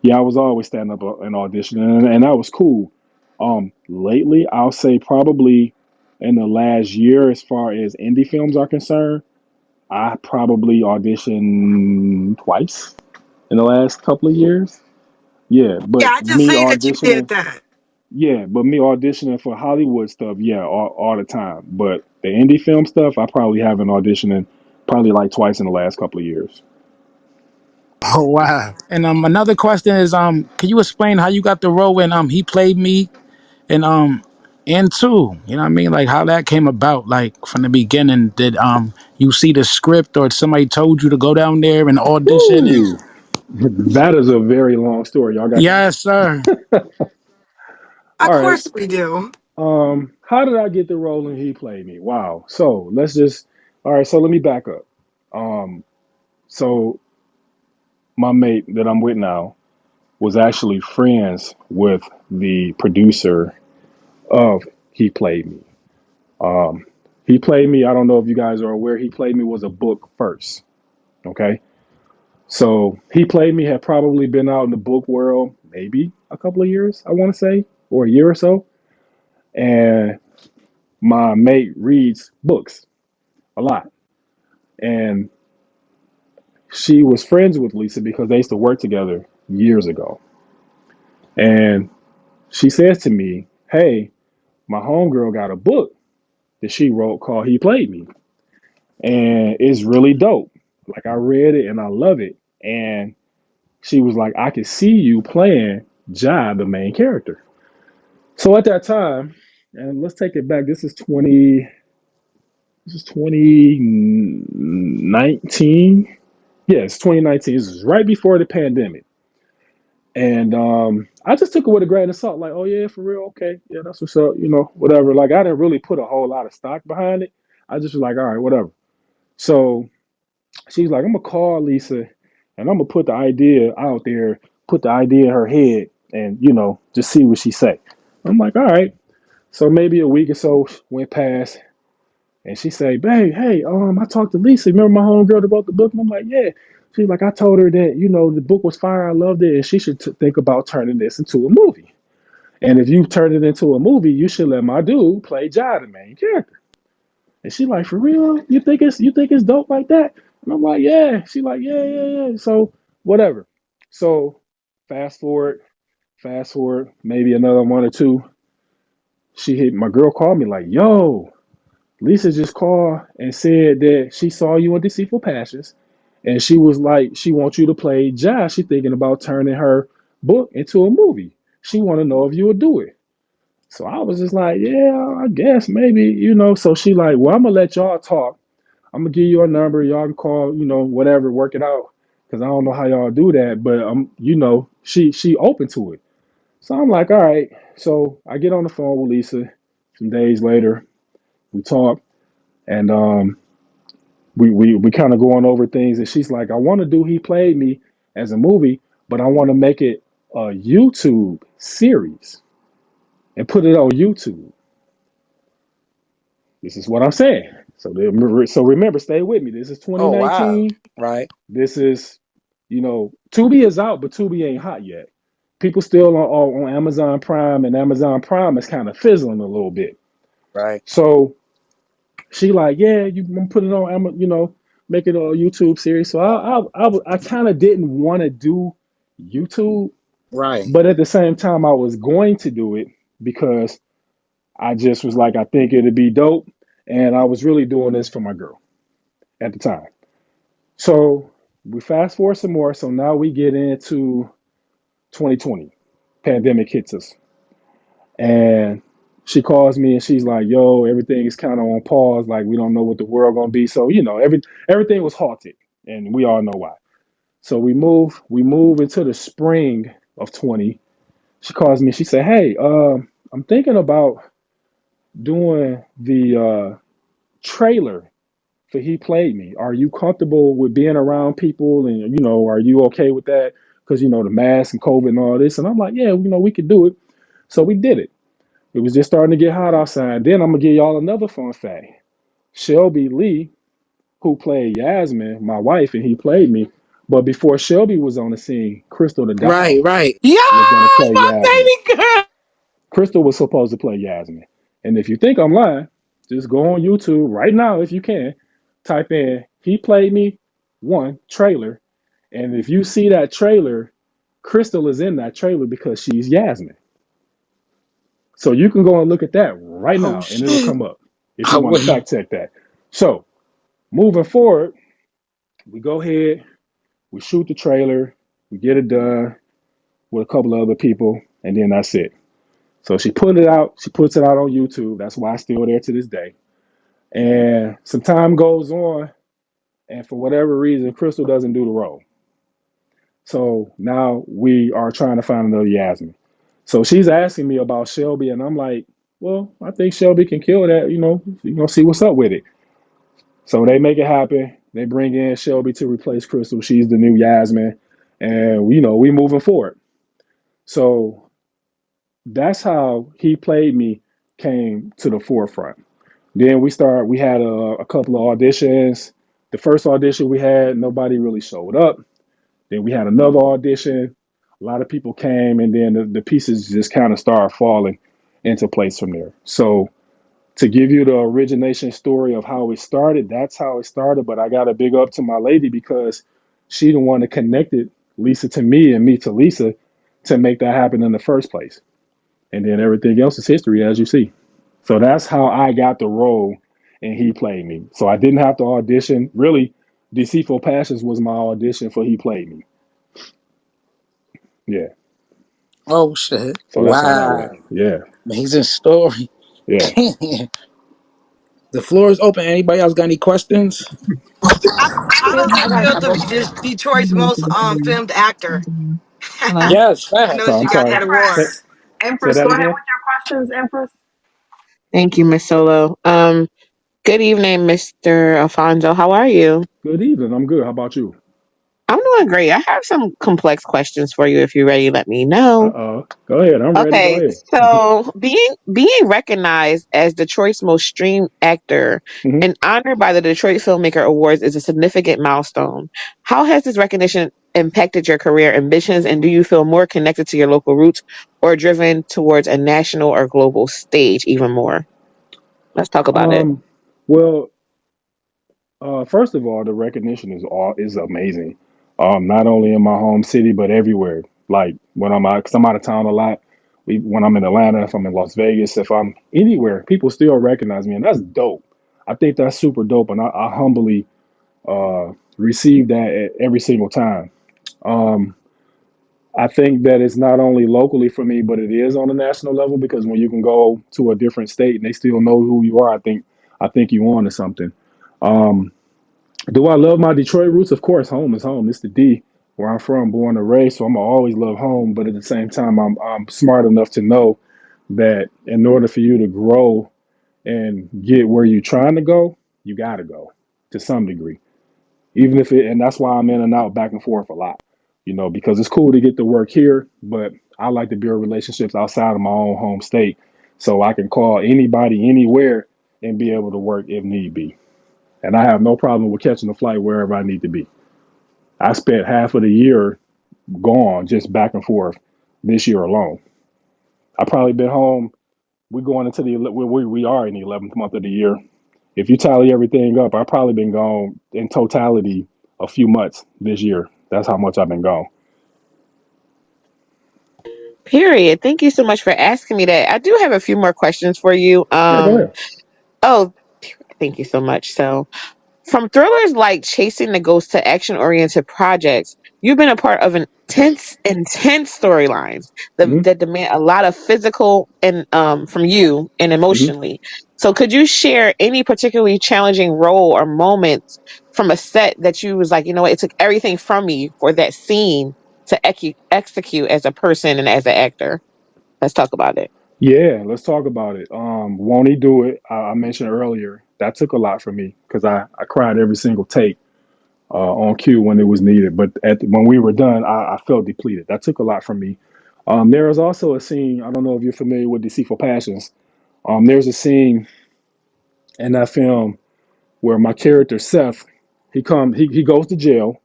Yeah, I was always standing up and auditioning, and that was cool. Lately, I'll say probably in the last year, as far as indie films are concerned, I probably auditioned twice in the last couple of years. Yeah, Yeah, but I just me see that you did auditioning, that. yeah, but me auditioning for Hollywood stuff, yeah, all the time. But the indie film stuff, I probably haven't auditioned probably like twice in the last couple of years. Oh wow! And another question is can you explain how you got the role when he played me and and two? You know what I mean? Like how that came about? Like from the beginning, did you see the script or somebody told you to go down there and audition? And Woo! That is a very long story. Y'all got time? yes, sir. Of All right. course we do. How did I get the role and he played me? Wow. So let's just, all right. So let me back up. Um, so my mate that I'm with now was actually friends with the producer of He Played Me. Um, he Played Me. I don't know if you guys are aware. He Played Me was a book first. Okay. So He Played Me had probably been out in the book world maybe a couple of years, I want to say, or a year or so. And my mate reads books a lot. And she was friends with Lisa because they used to work together years ago. And she says to me, "Hey, my homegirl got a book that she wrote called He Played Me. And it's really dope. Like I read it and I love it." And she was like, "I could see you playing Jai, the main character." So at that time, and let's take it back. This is 2019. Yes, 2019. This is right before the pandemic. And I just took it with a grain of salt, like, "Oh yeah, for real, okay, yeah, that's what's up, whatever." Like I didn't really put a whole lot of stock behind it. I just was like, "All right, whatever." So she's like, "I'm gonna call Lisa, and I'm gonna put the idea out there, put the idea in her head, and just see what she say." I'm like, "All right." So maybe a week or so went past, and she say, "Babe, hey, I talked to Lisa. Remember my homegirl that wrote the book?" And I'm like, "Yeah." She's like, "I told her that the book was fire. I loved it, and she should think about turning this into a movie. And if you turn it into a movie, you should let my dude play Jai, the main character." And she like, "For real? You think it's dope like that?" And I'm like, "Yeah." She like, "Yeah, yeah, yeah." So whatever. So fast forward, fast forward, maybe another one or two. She hit my girl called me like, "Yo, Lisa just called and said that she saw you in Deceitful Passions, and she was like, she wants you to play Jai. She thinking about turning her book into a movie. She want to know if you would do it." So I was just like, "Yeah, I guess maybe." So she like, "Well, I'm gonna let y'all talk. I'm gonna give you a number. Y'all can call, whatever, work it out. Cause I don't know how y'all do that, but she open to it." So I'm like, "All right." So I get on the phone with Lisa. Some days later, we talk, and we kind of going over things, and she's like, "I want to do He Played Me as a movie, but I want to make it a YouTube series and put it on YouTube." This is what I'm saying. So remember, stay with me. This is Oh wow! 2019. Right, This is, Tubi is out, but Tubi ain't hot yet. People still on Amazon Prime, and Amazon Prime is kind of fizzling a little bit. right, So she like, "Yeah, you can put it on, make it a YouTube series." So I kind of didn't want to do YouTube, right. but at the same time, I was going to do it because I just was like, I think it'd be dope, and I was really doing this for my girl at the time. So we fast forward some more. So now we get into 2020. Pandemic hits us, and she calls me and she's like, "Yo, everything is kind of on pause. Like we don't know what the world gonna be." So everything was halted, and we all know why. So we move into the spring of 20. She calls me. She said, "Hey, I'm thinking about doing the trailer for He Played Me. Are you comfortable with being around people? And are you okay with that? Because the mask and COVID and all this." And I'm like, "Yeah, we could do it." So we did it. It was just starting to get hot outside. Then I'm gonna give y'all another fun fact. Shelby Lee, who played Yasmin, my wife, and He Played Me, But before Shelby was on the scene, Crystal the Right, doll right. Yo, was gonna play my Yasmin. baby girl. Crystal was supposed to play Yasmin. And if you think I'm lying, just go on YouTube right now if you can. Type in "He Played Me" one trailer, and if you see that trailer, Crystal is in that trailer because she's Yasmin. So you can go and look at that right Oh now, and it'll shit. come up if I you want to wait. fact check that. So moving forward, we go ahead, we shoot the trailer, we get it done with a couple of other people, and then that's it. So she put it out. She puts it out on YouTube. That's why it's still there to this day. And some time goes on, and for whatever reason, Crystal doesn't do the role. So now we are trying to find another Yasmin. So she's asking me about Shelby, and I'm like, well, I think Shelby can kill that. See what's up with it. So they make it happen. They bring in Shelby to replace Crystal. She's the new Yasmin, and we moving forward. So that's how He Played Me came to the forefront. Then we had a couple of auditions. The first audition we had, nobody really showed up. Then we had another audition. A lot of people came, and then the pieces just kind of started falling into place from there. So to give you the origination story of how it started, that's how it started. But I got a big up to my lady because she the one that connected Lisa to me and me to Lisa to make that happen in the first place. And then everything else is history, as you see. So that's how I got the role, and He Played Me. So I didn't have to audition. Really, Deceitful Passions was my audition for He Played Me. Yeah. Oh shit. So that's how that Wow. went. Yeah. Amazing story. Yeah. The floor is open. Anybody else got any questions? I, I Yes, know I that got a you're the couple. Detroit's most filmed actor. Hello. Yes, I know facts. So she I'm got sorry. that Empress. award. Say Empress, that go ahead again. with your questions, Empress. Thank you, Miss Solo. Good evening, Mr. Alfonso. How are you? Good evening. I'm good. How about you? I'm doing great. I have some complex questions for you. If you're ready, let me know. Go ahead. I'm ready. Go Okay, ahead. so being recognized as Detroit's most streamed actor Hmm. and honored by the Detroit Filmmaker Awards is a significant milestone. How has this recognition impacted your career ambitions, and do you feel more connected to your local roots or driven towards a national or global stage even more? Let's talk about it. Um, well, first of all, the recognition is amazing. Not only in my home city, but everywhere. Like when I'm out, cause I'm out of town a lot. When I'm in Atlanta, if I'm in Las Vegas, if I'm anywhere, people still recognize me, and that's dope. I think that's super dope, and I humbly receive that every single time. Um, I think that it's not only locally for me, but it is on a national level because when you can go to a different state and they still know who you are, I think you on to something. Um, do I love my Detroit roots? Of course, home is home. It's the D where I'm from, born and raised. So I'm gonna always love home. But at the same time, I'm smart enough to know that in order for you to grow and get where you're trying to go, you gotta go to some degree. Even if it, and that's why I'm in and out, back and forth a lot. Because it's cool to get to work here, but I like to build relationships outside of my own home state, so I can call anybody anywhere and be able to work if need be. And I have no problem with catching a flight wherever I need to be. I spent half of the year gone just back and forth this year alone. I probably been home. We're going into we are in the 11th month of the year. If you tally everything up, I've probably been gone in totality a few months this year. That's how much I've been gone. Period. Thank you so much for asking me that. I do have a few more questions for you. Yeah, go ahead. Oh, thank you so much. So, from thrillers like Chasing the Ghost to action-oriented projects, you've been a part of intense storylines Hmm. that demand a lot of physical and from you and Hmm. emotionally. So, could you share any particularly challenging role or moments from a set that you was like, you know what, it took everything from me for that scene to execute as a person and as an actor? Let's talk about it. Yeah, let's talk about it. Won't he do it? I mentioned earlier that took a lot for me because I cried every single take on cue when it was needed. But when we were done, I felt depleted. That took a lot from me. There was also a scene. I don't know if you're familiar with Deceitful Passions. There's a scene in that film where my character Seth, he goes to jail.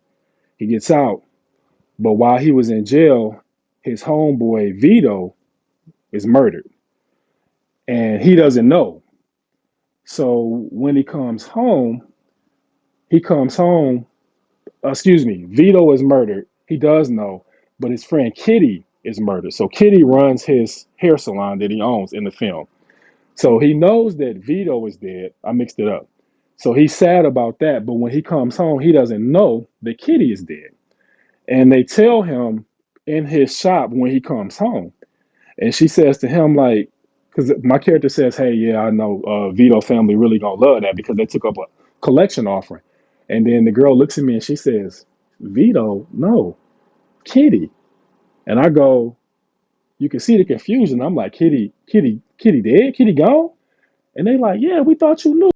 He gets out, but while he was in jail, his homeboy Vito is murdered, and he doesn't know. So when he comes home. Excuse me, Vito is murdered. He does know, but his friend Kitty is murdered. So Kitty runs his hair salon that he owns in the film. So he knows that Vito is dead. I mixed it up. So he's sad about that. But when he comes home, he doesn't know that Kitty is dead. And they tell him in his shop when he comes home. And she says to him, like, because my character says, hey, yeah, I know Vito family really gonna love that because they took up a collection offering. And then the girl looks at me and she says, Vito, no, Kitty. And I go, you can see the confusion. I'm like, Kitty dead? Kitty gone? And they like, yeah, we thought you knew.